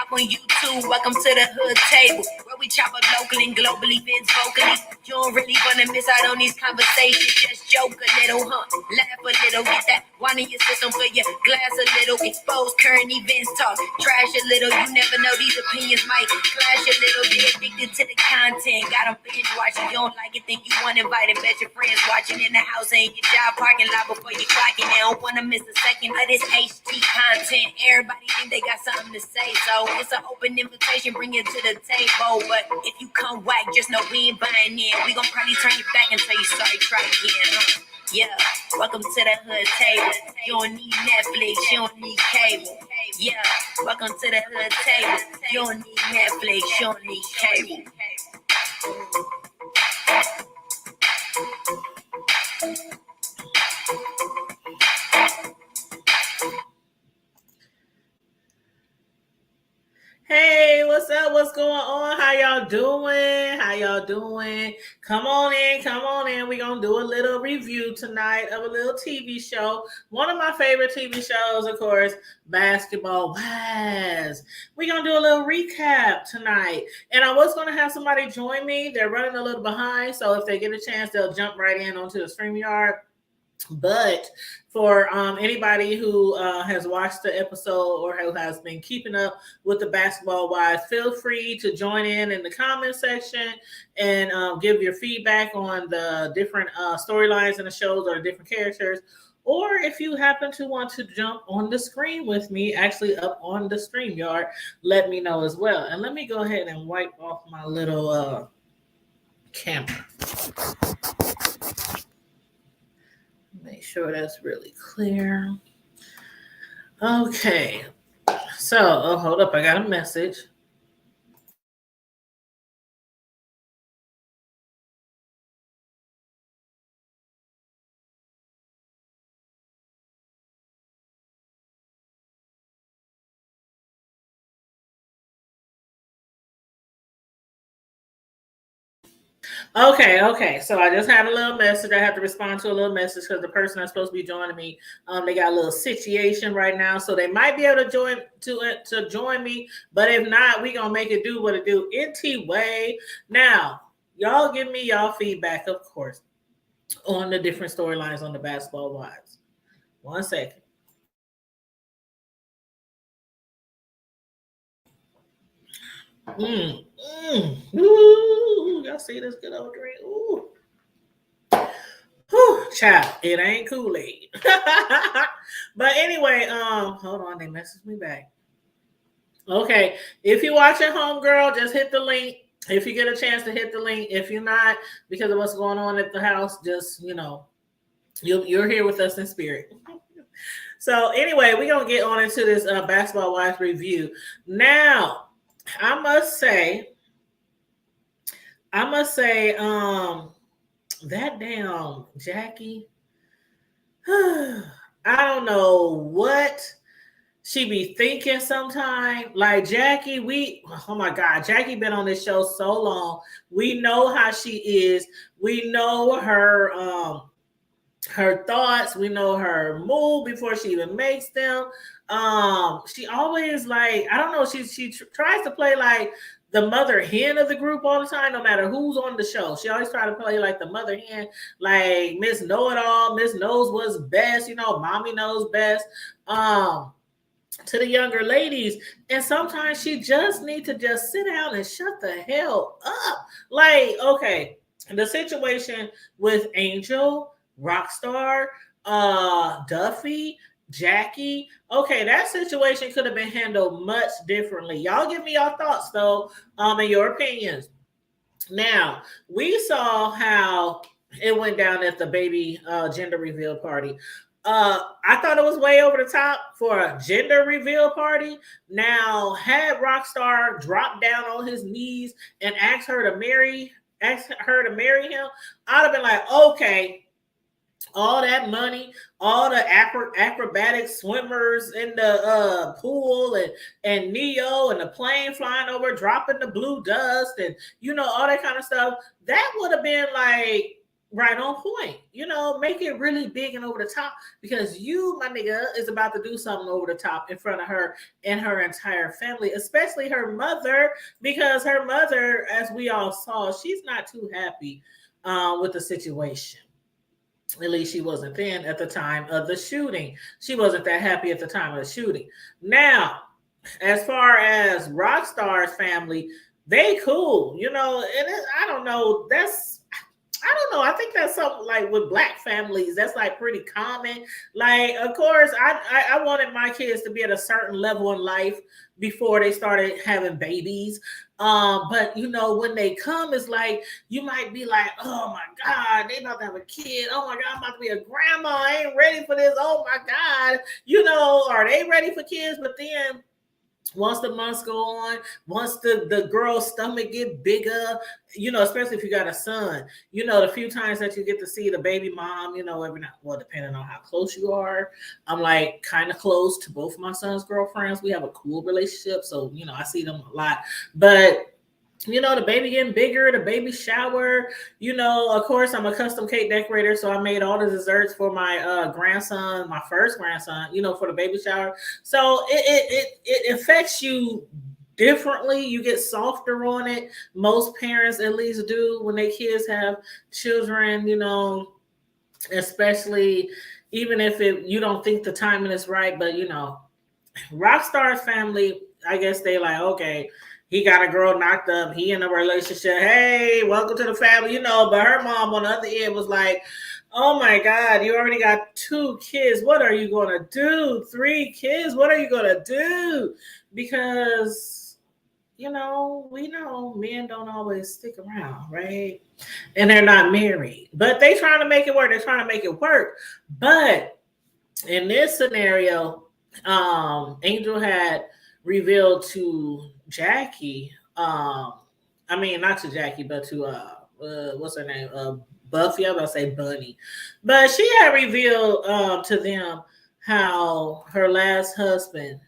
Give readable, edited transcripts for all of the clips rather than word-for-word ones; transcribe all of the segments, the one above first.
subscribe on YouTube. Welcome to the hood table, where we chop up local and global events vocally. You don't really wanna miss out on these conversations. Just joke a little, laugh a little, get that wine in your system for your glass a little. Expose current events, talk trash a little. You never know, these opinions might clash a little. Get addicted to the content, got them binge watching. You don't like it, think you want invited. Bet your friends watching in the house and your job parking lot before you clocking. They don't wanna miss a second of this HD content. Everybody think they got something to say, so it's an open invitation. Bring it to the table, but if you come whack, just know we ain't buying in. We gon' probably turn you back and tell you sorry, try again. Yeah, welcome to the hood table. You don't need Netflix, you don't need cable. Yeah, welcome to the hood table. You don't need Netflix, you don't need cable. Hey, what's up? What's going on? How y'all doing? How y'all doing? Come on in, come on in. We're going to do a little review tonight of a little TV show. One of my favorite TV shows, of course, Basketball Wives. We're going to do a little recap tonight. And I was going to have somebody join me. They're running a little behind, so if they get a chance, they'll jump right in onto the StreamYard. But for anybody who has watched the episode or who has been keeping up with the Basketball Wives, feel free to join in the comment section and give your feedback on the different storylines in the shows or the different characters. Or if you happen to want to jump on the screen with me, actually up on the StreamYard, let me know as well. And let me go ahead and wipe off my little camera. Make sure that's really clear. Okay. So, hold up. I got a message. Okay. So I just had a little message. I have to respond to a little message because the person that's supposed to be joining me, they got a little situation right now, so they might be able to join me. But if not, we gonna make it do what it do. NT way. Now, y'all give me y'all feedback, of course, on the different storylines on the Basketball Wives. 1 second. Ooh, y'all see this good old drink? Ooh. Whew, child, it ain't Kool-Aid. But anyway, hold on, they messaged me back. Okay, if you're watching Homegirl, just hit the link. If you get a chance to hit the link. If you're not, because of what's going on at the house, just, you're here with us in spirit. So anyway, we're going to get on into this Basketball Wives review. Now, I must say, that damn Jackie, I don't know what she be thinking sometimes. Like Jackie, oh my God, Jackie been on this show so long. We know how she is. We know her thoughts. We know her mood before she even makes them. She always I don't know, she tries to play like the mother hen of the group all the time, no matter who's on the show. She always try to play like the mother hen, like Miss Know-It-All, Miss knows what's best, mommy knows best. To the younger ladies, and sometimes she just need to just sit down and shut the hell up. Okay, the situation with Angel, Rockstar, Duffy, Jackie. Okay, that situation could have been handled much differently. Y'all give me your thoughts though, and your opinions. Now, we saw how it went down at the baby gender reveal party. I thought it was way over the top for a gender reveal party. Now, had Rockstar dropped down on his knees and asked her to marry him, I'd have been like, okay, all that money, all the acrobatic swimmers in the pool and Neo and the plane flying over, dropping the blue dust and all that kind of stuff. That would have been like right on point. You know, make it really big and over the top because you, my nigga, is about to do something over the top in front of her and her entire family, especially her mother, because her mother, as we all saw, she's not too happy with the situation. At least she wasn't then at the time of the shooting. She wasn't that happy at the time of the shooting. Now, as far as Rockstar's family, they cool, you know, and I don't know. I don't know. I think that's something like with black families, that's like pretty common. Like, of course, I wanted my kids to be at a certain level in life before they started having babies. But you know, when they come, it's like you might be like, oh my God, they about to have a kid. Oh my God, I'm about to be a grandma. I ain't ready for this. Oh my God. You know, are they ready for kids? But then once the months go on, once the girl's stomach get bigger, you know, especially if you got a son, you know, the few times that you get to see the baby mom, you know, every now, well, depending on how close you are, I'm like kind of close to both my son's girlfriends. We have a cool relationship, so you know, I see them a lot, but you know, the baby getting bigger, the baby shower, you know, of course I'm a custom cake decorator, so I made all the desserts for my grandson, my first grandson, you know, for the baby shower. So it affects you differently. You get softer on it. Most parents at least do when their kids have children, you know, especially even if you don't think the timing is right, but you know, Rockstar's family, I guess they like, okay, he got a girl knocked up. He in a relationship. Hey, welcome to the family, you know. But her mom on the other end was like, oh my God, you already got 2 kids. What are you going to do? 3 kids. What are you going to do? Because, you know, we know men don't always stick around, right? And they're not married. But they trying to make it work. They're trying to make it work. But in this scenario, Angel had revealed to Jackie, I mean not to Jackie, but to what's her name? Buffy, I was gonna say Bunny. But she had revealed to them how her last husband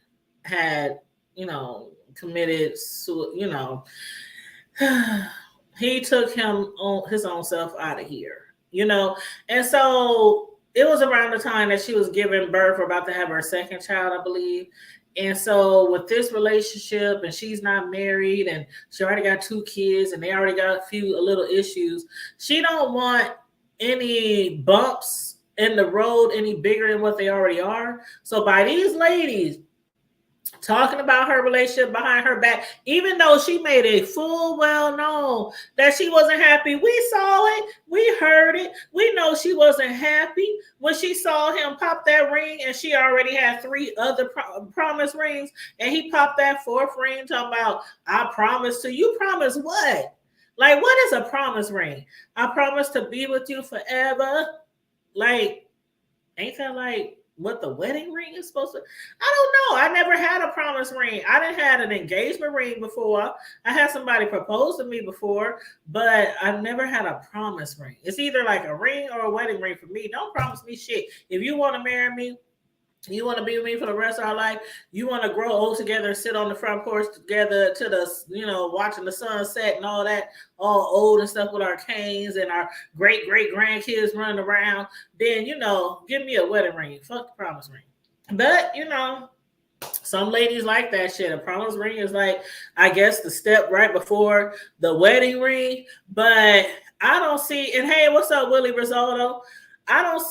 had, you know, committed you know, he took him on his own self out of here, you know. And so it was around the time that she was giving birth or about to have her second child, I believe. And so with this relationship, and she's not married, and she already got 2 kids, and they already got a little issues. She don't want any bumps in the road any bigger than what they already are. So by these ladies talking about her relationship behind her back, even though she made it full well known that she wasn't happy. We saw it, we heard it, we know she wasn't happy when she saw him pop that ring, and she already had 3 other promise rings, and he popped that 4th ring talking about, I promise to you. Promise what? Like, what is a promise ring? I promise to be with you forever. Like, ain't that like what the wedding ring is supposed to? I don't know. I never had a promise ring. I didn't had an engagement ring before. I had somebody propose to me before, but I've never had a promise ring. It's either like a ring or a wedding ring for me. Don't promise me shit. If you want to marry me, you want to be with me for the rest of our life, you want to grow old together and sit on the front porch together to the, you know, watching the sunset and all that, all old and stuff with our canes and our great grandkids running around, then, you know, give me a wedding ring. Fuck the promise ring. But, you know, some ladies like that shit. A promise ring is like, I guess, the step right before the wedding ring. But I don't see, and hey, what's up, Willie Risotto? I don't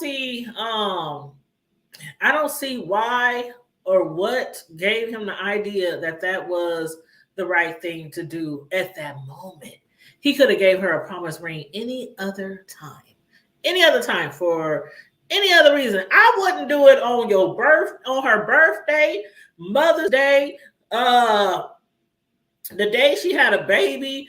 see why or what gave him the idea that that was the right thing to do at that moment. He could have gave her a promise ring any other time for any other reason. I wouldn't do it on her birthday, Mother's Day, the day she had a baby,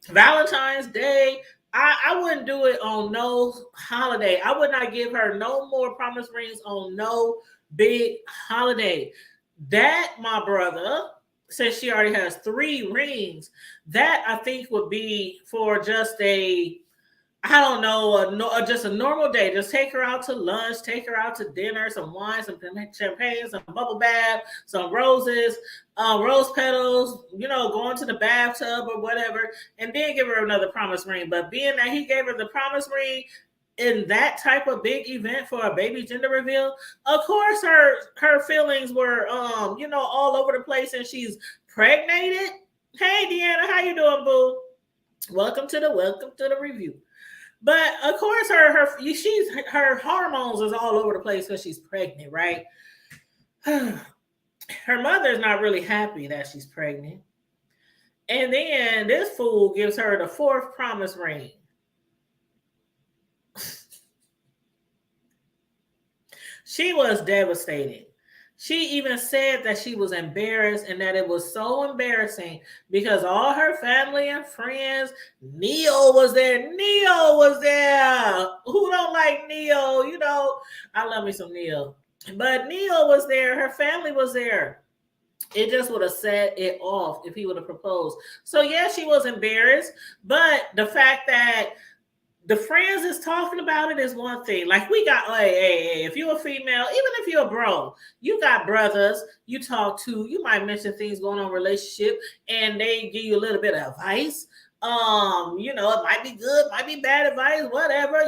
Valentine's Day. I wouldn't do it on no holiday. I would not give her no more promise rings on no big holiday. That, my brother, since she already has 3 rings, that I think would be for just a I don't know, just a normal day. Just take her out to lunch, take her out to dinner, some wine, some champagne, some bubble bath, some roses, rose petals, going to the bathtub or whatever, and then give her another promise ring. But being that he gave her the promise ring in that type of big event for a baby gender reveal, of course her feelings were all over the place, and she's pregnated. Hey Deanna, how you doing, boo? Welcome to the review. But of course, her hormones is all over the place because she's pregnant, right? Her mother's not really happy that she's pregnant, and then this fool gives her the fourth promise ring. She was devastated. She even said that she was embarrassed and that it was so embarrassing because all her family and friends, Neo was there. Neo was there. Who don't like Neo? I love me some Neo. But Neo was there. Her family was there. It just would have set it off if he would have proposed. So, yeah, she was embarrassed. But the fact that the friends is talking about it is one thing. Like, we got, hey, if you're a female, even if you're a bro, you got brothers you talk to. You might mention things going on in a relationship, and they give you a little bit of advice. It might be good, might be bad advice, whatever.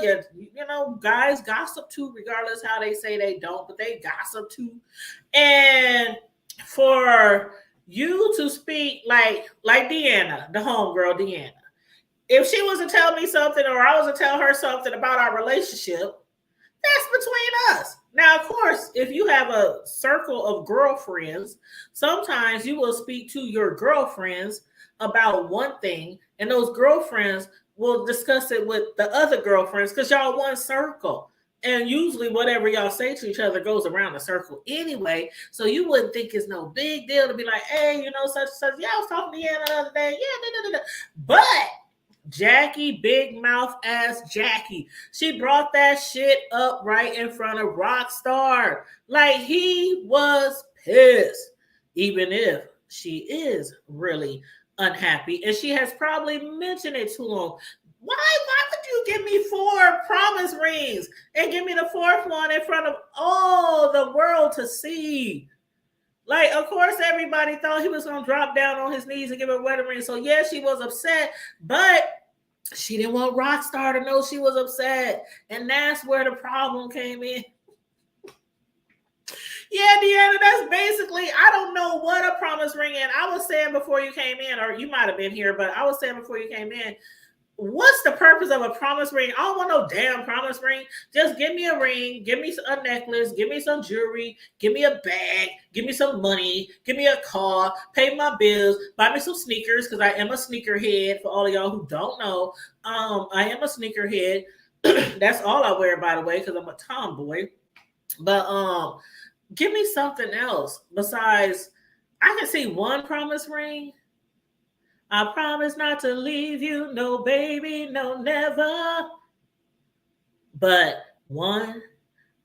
Guys gossip too, regardless how they say they don't, but they gossip too. And for you to speak like Deanna, the homegirl Deanna, if she was to tell me something or I was to tell her something about our relationship, that's between us. Now, of course, if you have a circle of girlfriends, sometimes you will speak to your girlfriends about one thing, and those girlfriends will discuss it with the other girlfriends because y'all one circle. And usually whatever y'all say to each other goes around the circle anyway. So you wouldn't think it's no big deal to be like, hey, such and such. Yeah, I was talking to you the other day. Yeah, But Jackie, big mouth ass Jackie, she brought that shit up right in front of Rockstar. Like, he was pissed, even if she is really unhappy. And she has probably mentioned it to him. Why would you give me 4 promise rings and give me the 4th one in front of all the world to see? Like, of course, everybody thought he was going to drop down on his knees and give her a wedding ring. So, yeah, she was upset, but she didn't want Rockstar to know she was upset. And that's where the problem came in. Yeah, Deanna, that's basically, I don't know what a promise ring is. I was saying before you came in, or you might have been here, but I was saying before you came in, what's the purpose of a promise ring? I don't want no damn promise ring. Just give me a ring, give me a necklace, give me some jewelry, give me a bag, give me some money, give me a car, pay my bills, buy me some sneakers, because I am a sneakerhead. For all of y'all who don't know, I am a sneakerhead. That's all I wear, by the way, because I'm a tomboy. But give me something else besides, I can see one promise ring. I promise not to leave you, no baby, no never. But 1,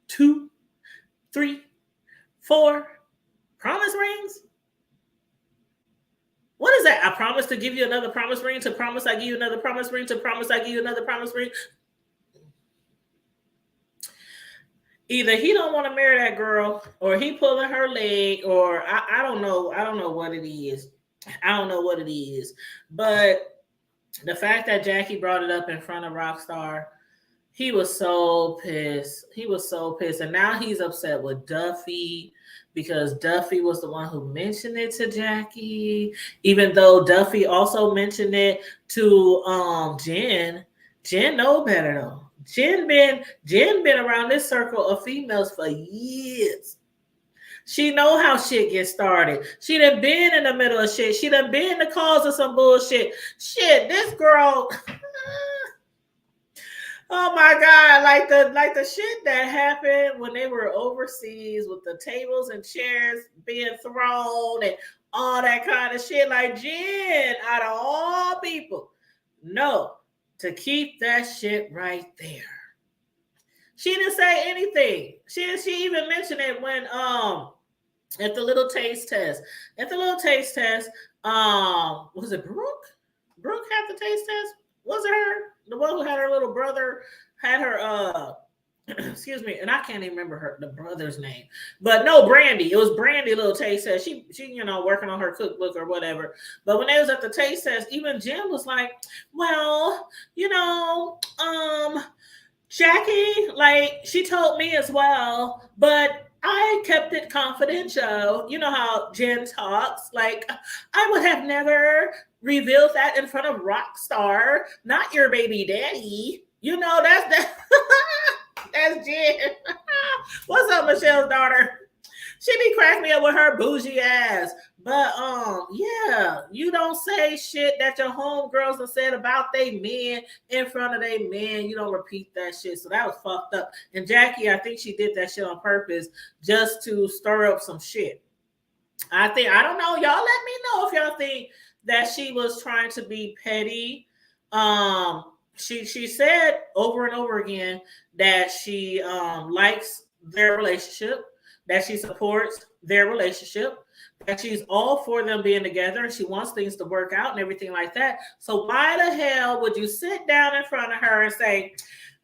2, 3, 4 promise rings? What is that? I promise to give you another promise ring, to promise I give you another promise ring, to promise I give you another promise ring. Either he don't want to marry that girl, or he pulling her leg, or I don't know. I don't know what it is. I don't know what it is. But the fact that Jackie brought it up in front of Rockstar, he was so pissed. He was so pissed. And now he's upset with Duffy because Duffy was the one who mentioned it to Jackie, even though Duffy also mentioned it to Jen. Jen know better though. Jen been around this circle of females for years. She know how shit gets started. She done been in the middle of shit. She done been the cause of some bullshit. Shit, this girl. Oh my God, like the shit that happened when they were overseas with the tables and chairs being thrown and all that kind of shit. Like, Jen, out of all people, no, to keep that shit right there. She didn't say anything. She even mentioned it when at the little taste test. At the little taste test, was it Brooke? Brooke had the taste test? Was it her? the one who had her little brother, had her excuse me, and I can't even remember the brother's name, but no, Brandy. It was Brandy. Little taste test. She working on her cookbook or whatever. But when they was at the taste test, even Jim was like, "Well, Jackie, like she told me as well, but I kept it confidential. You know how Jen talks. Like I would have never revealed that in front of Rockstar, not your baby daddy. That's that." That's Jen. What's up, Michelle's daughter? She be cracking me up with her bougie ass. But yeah, you don't say shit that your homegirls have said about they men in front of they men. You don't repeat that shit. So that was fucked up. And Jackie, I think she did that shit on purpose just to stir up some shit. I don't know. Y'all let me know if y'all think that she was trying to be petty. She said over and over again that she likes their relationship, that she supports their relationship, that she's all for them being together, and she wants things to work out and everything like that. So why the hell would you sit down in front of her and say,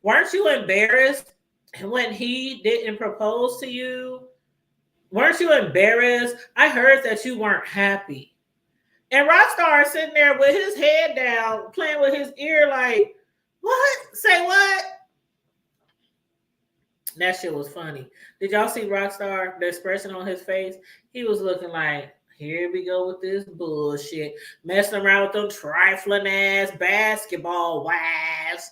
weren't you embarrassed when he didn't propose to you? Weren't you embarrassed? I heard that you weren't happy. And Rockstar is sitting there with his head down, playing with his ear like, what? Say what? That shit was funny. Did y'all see Rockstar, the expression on his face? He was looking like, here we go with this bullshit. Messing around with them trifling ass basketball wives.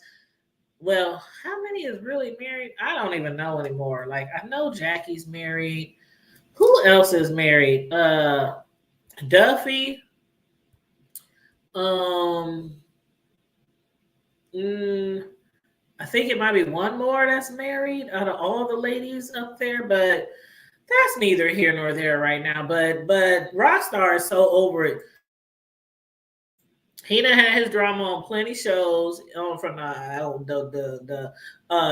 Well, how many is really married? I don't even know anymore. Like, I know Jackie's married. Who else is married? Duffy. I think it might be one more that's married out of all the ladies up there, but that's neither here nor there right now. But Rockstar is so over it. He done had his drama on plenty shows from the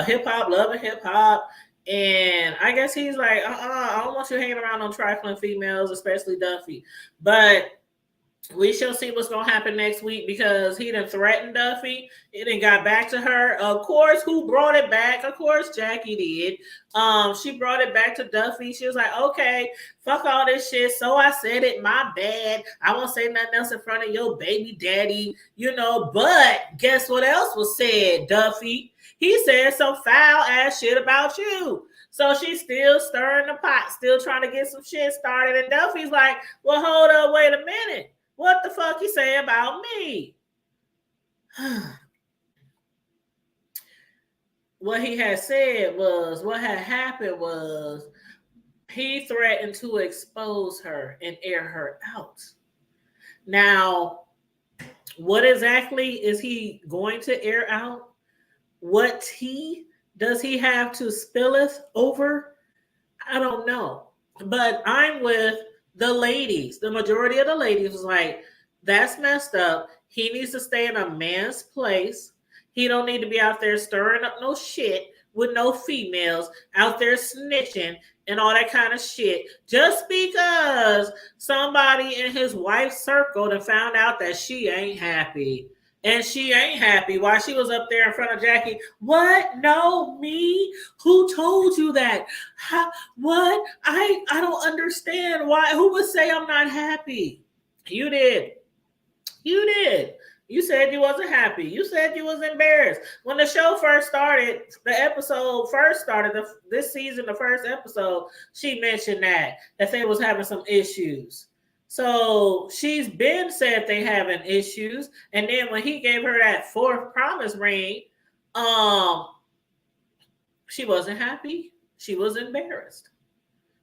hip hop, Love and Hip Hop. And I guess he's like, I don't want you hanging around on trifling females, especially Duffy. But we shall see what's going to happen next week because he done threatened Duffy. He done got back to her. Of course, who brought it back? Of course, Jackie did. She brought it back to Duffy. She was like, okay, fuck all this shit. So I said it, my bad. I won't say nothing else in front of your baby daddy, But guess what else was said, Duffy? He said some foul ass shit about you. So she's still stirring the pot, still trying to get some shit started. And Duffy's like, well, hold up, wait a minute. What the fuck you say about me? What he had said was, what had happened was he threatened to expose her and air her out. Now, what exactly is he going to air out? What tea does he have to spilleth over? I don't know. But I'm with the ladies. The majority of the ladies was like, that's messed up. He needs to stay in a man's place. He don't need to be out there stirring up no shit with no females out there snitching and all that kind of shit just because somebody in his wife's circle and found out that she ain't happy. And she ain't happy while she was up there in front of Jackie. What? No, me? Who told you that? How, what? I don't understand. Why? Who would say I'm not happy? You did. You did. You said you wasn't happy. You said you was embarrassed. When the show first started, the episode first started, this season, the first episode, she mentioned that they was having some issues. So she's been said they having issues. And then when he gave her that fourth promise ring, she wasn't happy. She was embarrassed.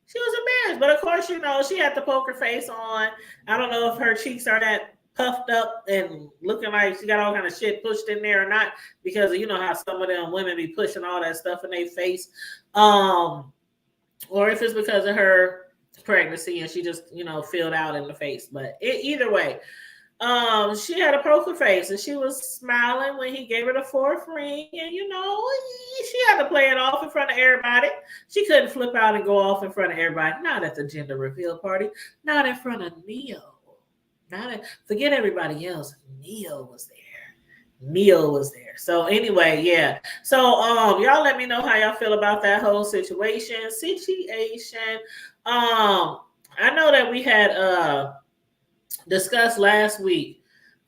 She was embarrassed. But of course, she had the poker face on. I don't know if her cheeks are that puffed up and looking like she got all kind of shit pushed in there or not, because you know how some of them women be pushing all that stuff in their face. Or if it's because of her pregnancy and she just filled out in the face. But either way, she had a poker face and she was smiling when he gave her the fourth ring, and she had to play it off in front of everybody. She couldn't flip out and go off in front of everybody, not at the gender reveal party, not in front of Neo, forget everybody else. Neo was there. Neil was there. So anyway, yeah. So y'all let me know how y'all feel about that whole situation. I know that we had discussed last week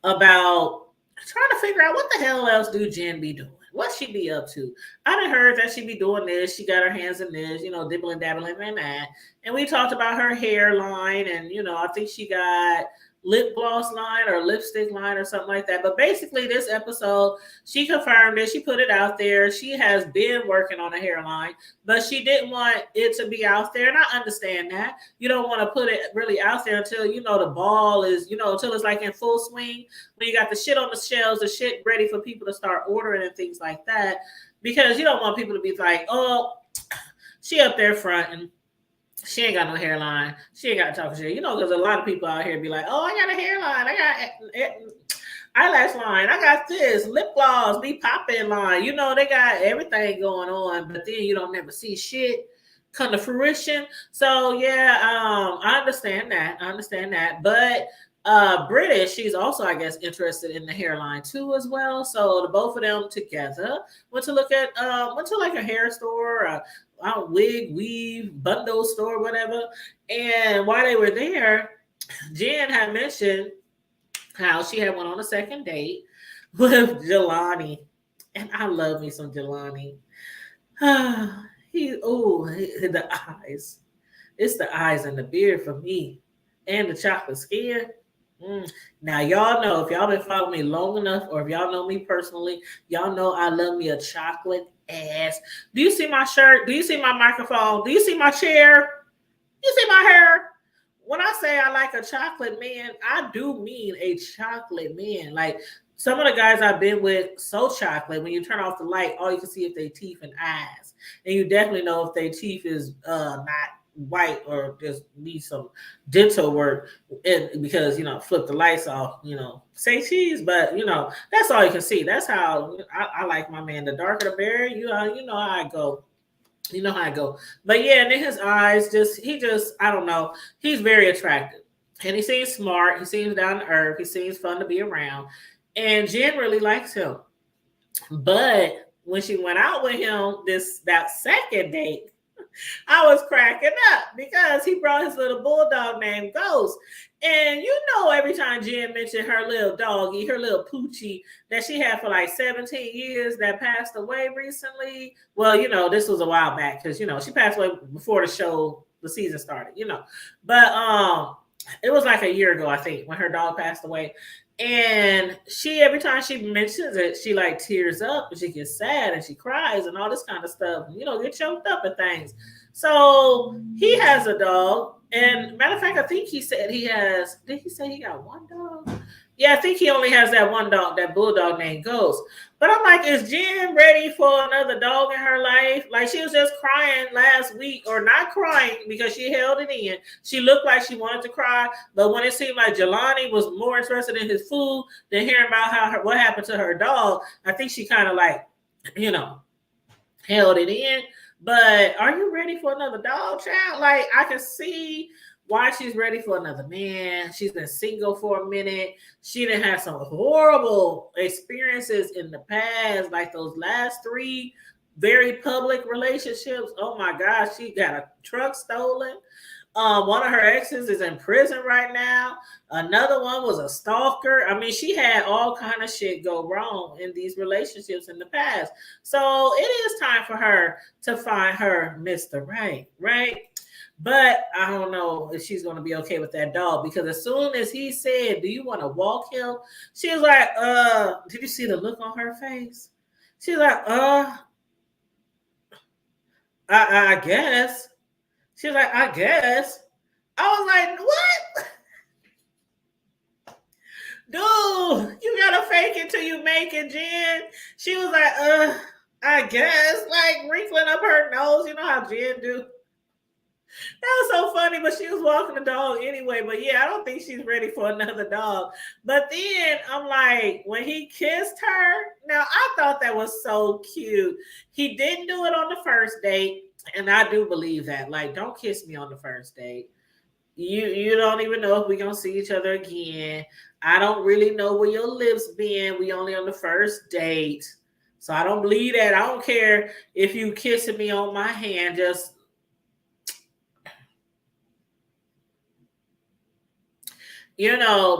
about trying to figure out what the hell else do Jen be doing? What she be up to? I done heard that she be doing this. She got her hands in this, dibbling dabbling in that. And we talked about her hairline, and I think she got lip gloss line or lipstick line or something like that. But basically, this episode, she confirmed it. She put it out there. She has been working on a hairline, but she didn't want it to be out there. And I understand that. You don't want to put it really out there until the ball is, until it's like in full swing. When you got the shit on the shelves, the shit ready for people to start ordering and things like that. Because you don't want people to be like, oh, she up there fronting. She ain't got no hairline. She ain't got to talk shit. Because a lot of people out here be like, oh, I got a hairline. I got eyelash line. I got this. Lip gloss. Be popping line. They got everything going on. But then you don't never see shit come to fruition. So, yeah, I understand that. But British, she's also, I guess, interested in the hairline too as well. So the both of them together went to like a hair store, wig, weave, bundle store, whatever. And while they were there, Jen had mentioned how she had went on a second date with Jelani. And I love me some Jelani. The eyes. It's the eyes and the beard for me. And the chocolate skin. Now y'all know, if y'all been following me long enough, or if y'all know me personally, y'all know I love me a chocolate ass. Do you see my shirt? Do you see my microphone? Do you see my chair? You see my hair? When I say I like a chocolate man, I do mean a chocolate man. Like some of the guys I've been with, so chocolate. When you turn off the light, all you can see is their teeth and eyes, and you definitely know if their teeth is not white or just need some dental work, and because flip the lights off, say cheese, but that's all you can see. That's how I like my man. The darker the berry, you know how I go. You know how I go. But yeah, and then his eyes I don't know, he's very attractive, and he seems smart, he seems down to earth, he seems fun to be around, and Jen really likes him. But when she went out with him that second date, I was cracking up because he brought his little bulldog named Ghost. And every time Jen mentioned her little doggy, her little Poochie that she had for like 17 years that passed away recently. Well, this was a while back because, she passed away before the season started, But it was like a year ago, I think, when her dog passed away. And every time she mentions it, she like tears up and she gets sad and she cries and all this kind of stuff, get choked up and things. So he has a dog. And matter of fact, I think he said did he say he got one dog? Yeah, I think he only has that one dog, that bulldog named Ghost. But I'm like, is Jen ready for another dog in her life? Like, she was just crying last week, or not crying because she held it in. She looked like she wanted to cry, but when it seemed like Jelani was more interested in his food than hearing about what happened to her dog, I think she kind of like, held it in. But are you ready for another dog, child? Like, I can see why she's ready for another man. She's been single for a minute. She done had some horrible experiences in the past, like those last 3 very public relationships. Oh my gosh, she got a truck stolen. One of her exes is in prison right now. Another one was a stalker. I mean, she had all kind of shit go wrong in these relationships in the past. So it is time for her to find her Mr. Right, right? But I don't know if she's going to be okay with that dog, because as soon as he said, do you want to walk him? She was like, did you see the look on her face? She's like, I guess. She was like, I guess. I was like, what? Dude, you gotta fake it till you make it, Jen. She was like, I guess. Like wrinkling up her nose. You know how Jen do. That was so funny, but she was walking the dog anyway. But yeah, I don't think she's ready for another dog. But then I'm like, when he kissed her, now I thought that was so cute. He didn't do it on the first date. And I do believe that. Like, don't kiss me on the first date. You don't even know if we're gonna see each other again. I don't really know where your lips been. We only on the first date. So I don't believe that. I don't care if you kissing me on my hand. Just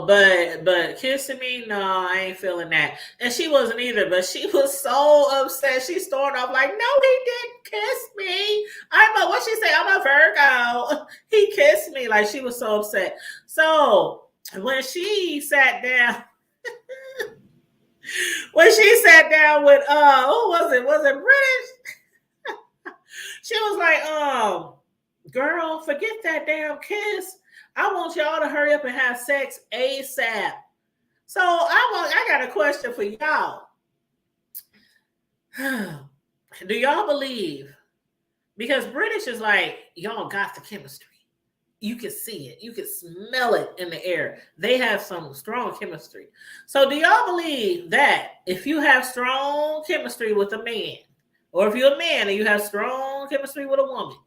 but kissing me, no, I ain't feeling that. And she wasn't either, but she was so upset. She stormed off like, no, he didn't kiss me. I'm a what she say, I'm a Virgo. He kissed me. Like she was so upset. So when she sat down, with who was it? Was it British? She was like, girl, forget that damn kiss. I want y'all to hurry up and have sex ASAP. So I got a question for y'all. Do y'all believe? Because British is like, y'all got the chemistry. You can see it. You can smell it in the air. They have some strong chemistry. So do y'all believe that if you have strong chemistry with a man, or if you're a man and you have strong chemistry with a woman,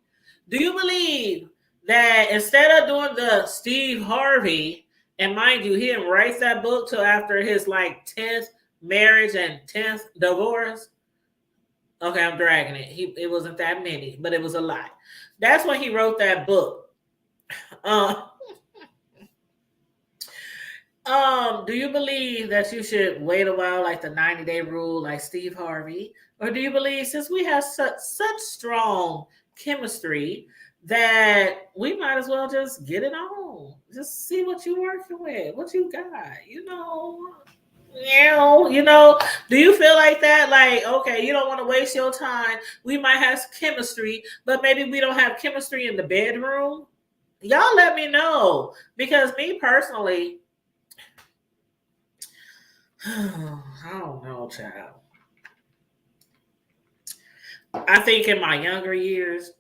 do you believe that instead of doing the Steve Harvey, and mind you, he didn't write that book till after his like 10th marriage and 10th divorce? Okay, I'm dragging it. It wasn't that many, but it was a lot. That's when he wrote that book. Do you believe that you should wait a while, like the 90-day rule, like Steve Harvey? Or do you believe since we have such strong chemistry that we might as well just get it on? Just see what you're working with, what you got, do you feel like that? Like, okay, you don't want to waste your time. We might have chemistry, but maybe we don't have chemistry in the bedroom. Y'all let me know. Because me personally, I don't know, child. I think in my younger years,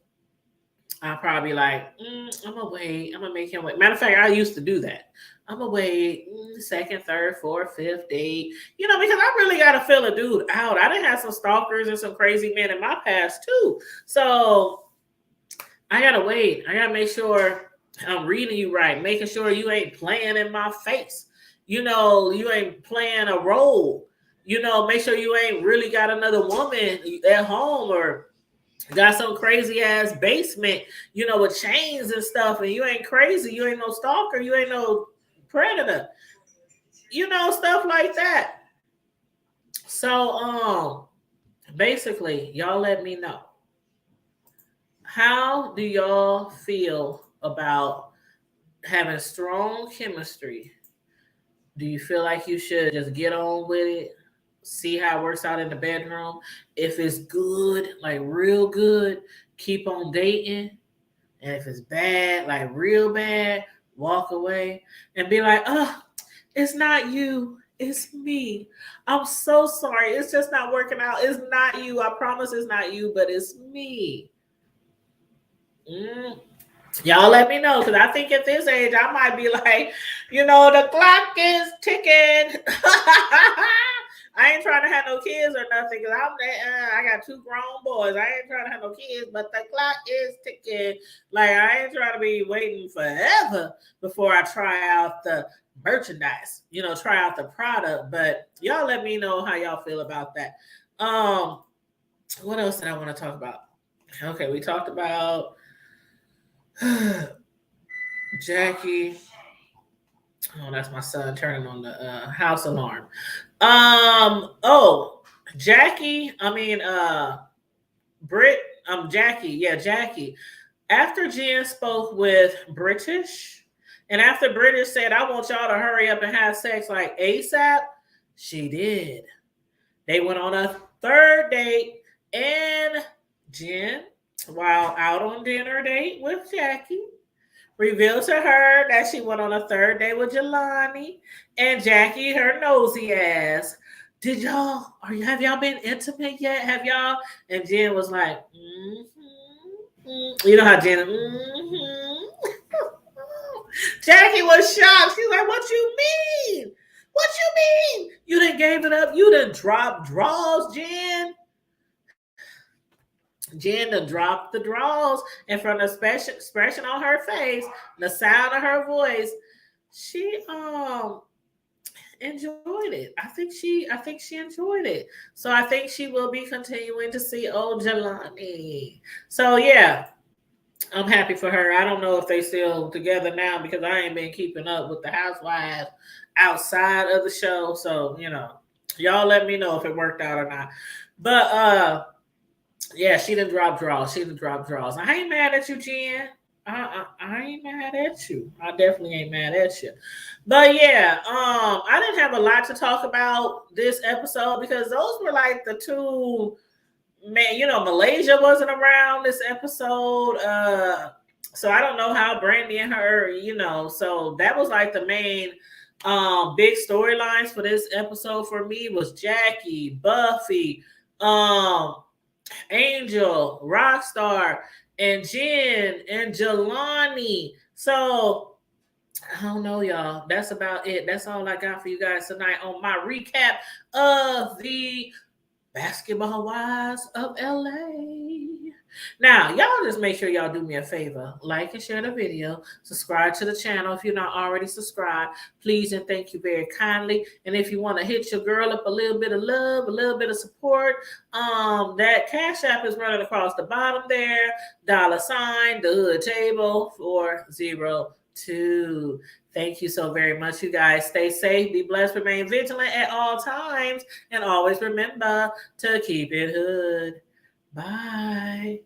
I'll probably like, I'm gonna wait. I'm gonna make him wait. Matter of fact, I used to do that. I'm gonna wait second, third, fourth, fifth date. Because I really gotta fill a dude out. I done had some stalkers and some crazy men in my past too. So I gotta wait. I gotta make sure I'm reading you right, making sure you ain't playing in my face. You ain't playing a role. Make sure you ain't really got another woman at home or got some crazy ass basement, with chains and stuff, and you ain't crazy. You ain't no stalker. You ain't no predator. Stuff like that. So, basically, y'all let me know. How do y'all feel about having strong chemistry? Do you feel like you should just get on with it? See how it works out in the bedroom. If it's good, like real good, keep on dating. And if it's bad, like real bad, walk away and be like, oh, it's not you. It's me. I'm so sorry. It's just not working out. It's not you. I promise it's not you, but it's me. Y'all let me know, because I think at this age I might be like, the clock is ticking. I ain't trying to have no kids or nothing, because I got 2 grown boys. I ain't trying to have no kids, but the clock is ticking. Like, I ain't trying to be waiting forever before I try out the merchandise, try out the product. But y'all let me know how y'all feel about that. What else did I want to talk about? Okay, we talked about Jackie. Oh, that's my son turning on the house alarm. Jackie. Jackie. Yeah, Jackie. After Jen spoke with British, and after British said, "I want y'all to hurry up and have sex like ASAP," she did. They went on a 3rd date, and Jen, while out on dinner date with Jackie, revealed to her that she went on a 3rd date with Jelani, and Jackie, her nosy ass, have y'all been intimate yet? Have y'all? And Jen was like, You know how Jen, Jackie was shocked. She's like, what you mean? What you mean? You done gave it up? You done dropped draws, Jen? Jen done dropped the draws in front of expression on her face, the sound of her voice. She enjoyed it. I think she enjoyed it. So I think she will be continuing to see old Jelani. So yeah, I'm happy for her. I don't know if they still together now because I ain't been keeping up with the housewives outside of the show. So, y'all let me know if it worked out or not. But yeah, she didn't drop draws. She didn't drop draws. I ain't mad at you, Jen. I ain't mad at you. I definitely ain't mad at you. But yeah, I didn't have a lot to talk about this episode because those were like the two, man, Malaysia wasn't around this episode. So I don't know how Brandy and her, so that was like the main big storylines for this episode for me was Jackie, Buffy, Angel, Rockstar, and Jen and Jelani. So I don't know, y'all. That's about it. That's all I got for you guys tonight on my recap of the Basketball Wives of LA. Now, y'all just make sure y'all do me a favor. Like and share the video. Subscribe to the channel if you're not already subscribed. Please and thank you very kindly. And if you want to hit your girl up a little bit of love, a little bit of support, that Cash App is running across the bottom there. $, the hood table 402. Thank you so very much, you guys. Stay safe, be blessed, remain vigilant at all times, and always remember to keep it hood. Bye.